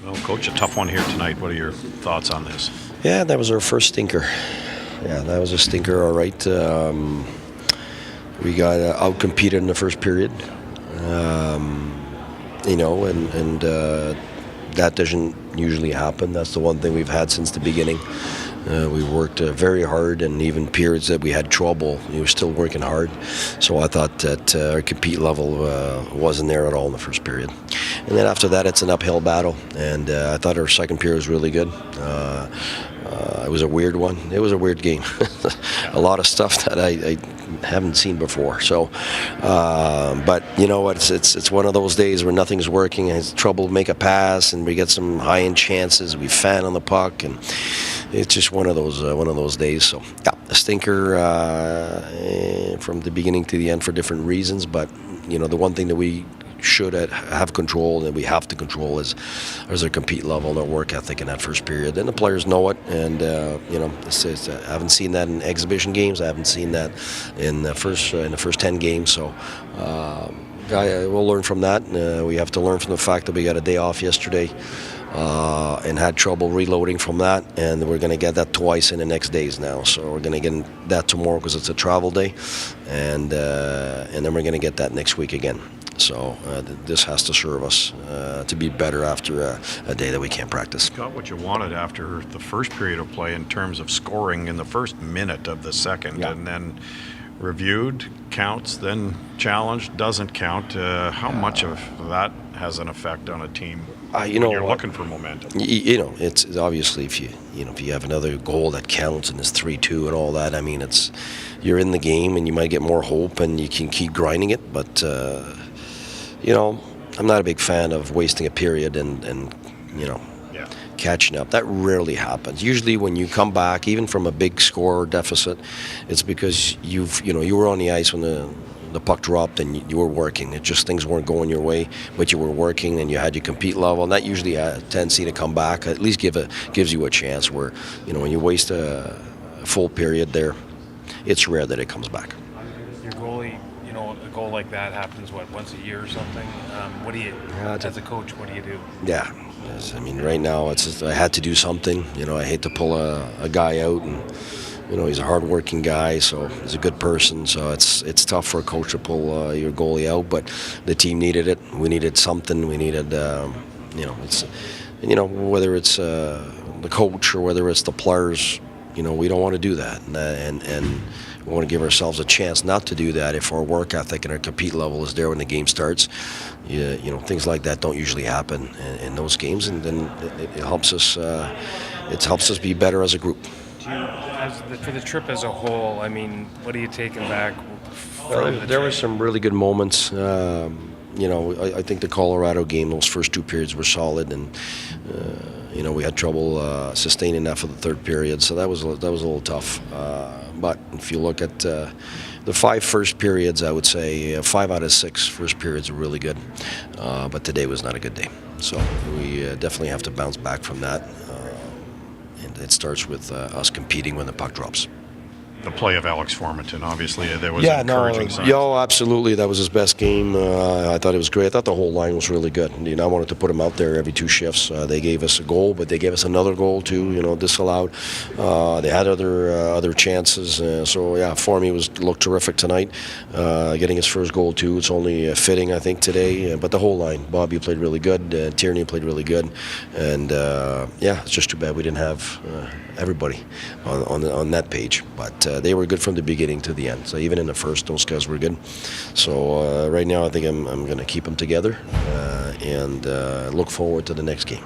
Well, Coach, a tough one here tonight. What are your thoughts on this? Yeah, that was our first stinker. Yeah, that was a stinker, all right. We got outcompeted in the first period. And that doesn't usually happen. That's the one thing we've had since the beginning. We worked very hard, and even periods that we had trouble, we were still working hard. So I thought that our compete level wasn't there at all in the first period. And then after that, it's an uphill battle, and I thought our second period was really good. It was a weird one. It was a weird game. A lot of stuff that I haven't seen before. So, but you know what? It's one of those days where nothing's working. It's trouble to make a pass, and we get some high-end chances. We fan on the puck, and it's just one of those days. So, yeah, a stinker from the beginning to the end for different reasons. But you know, the one thing that we should have control, and we have to control is our compete level and our work ethic in that first period. And the players know it, and I haven't seen that in exhibition games. I haven't seen that in the first 10 games. So we'll learn from that. We have to learn from the fact that we got a day off yesterday and had trouble reloading from that, and we're going to get that twice in the next days now. So we're going to get that tomorrow because it's a travel day, and then we're going to get that next week again. So this has to serve us to be better after a day that we can't practice. Got what you wanted after the first period of play in terms of scoring in the first minute of the second, and then reviewed, counts, then challenged, doesn't count. How much of that has an effect on a team when you're looking for momentum? It's obviously if you have another goal that counts and it's 3-2 and all that. I mean, you're in the game and you might get more hope and you can keep grinding it, but. I'm not a big fan of wasting a period and catching up. That rarely happens. Usually when you come back, even from a big score deficit, it's because you were on the ice when the puck dropped and you were working. It just things weren't going your way, but you were working and you had your compete level, and that usually has a tendency to come back. At least gives you a chance where, when you waste a full period there, it's rare that it comes back. Your goalie, a goal like that happens, once a year or something? What do you, as a coach, what do you do? Yeah. Yes, I mean, right now, I had to do something. I hate to pull a guy out, and, he's a hard-working guy, so he's a good person, so it's tough for a coach to pull your goalie out, but the team needed it. We needed something. We needed, whether it's the coach or whether it's the players, we don't want to do that, and we want to give ourselves a chance not to do that if our work ethic and our compete level is there when the game starts. Things like that don't usually happen in those games, and then it helps us. It helps us be better as a group. For the trip as a whole, I mean, what are you taking back? There were some really good moments. I think the Colorado game, those first two periods were solid, and we had trouble sustaining that for the third period, so that was a little tough. But if you look at the 5 first periods, I would say 5 out of 6 first periods are really good. But today was not a good day, so we definitely have to bounce back from that. And it starts with us competing when the puck drops. The play of Alex Formanton, obviously, there was encouraging signs. Absolutely. That was his best game. I thought it was great. I thought the whole line was really good. I wanted to put him out there every 2 shifts. They gave us a goal, but they gave us another goal too. Disallowed. They had other chances. Formy looked terrific tonight, getting his first goal too. It's only fitting, I think, today. But the whole line, Bobby played really good. Tierney played really good, and it's just too bad we didn't have everybody on that page, but. They were good from the beginning to the end. So even in the first, those guys were good. So right now, I think I'm going to keep them together and look forward to the next game.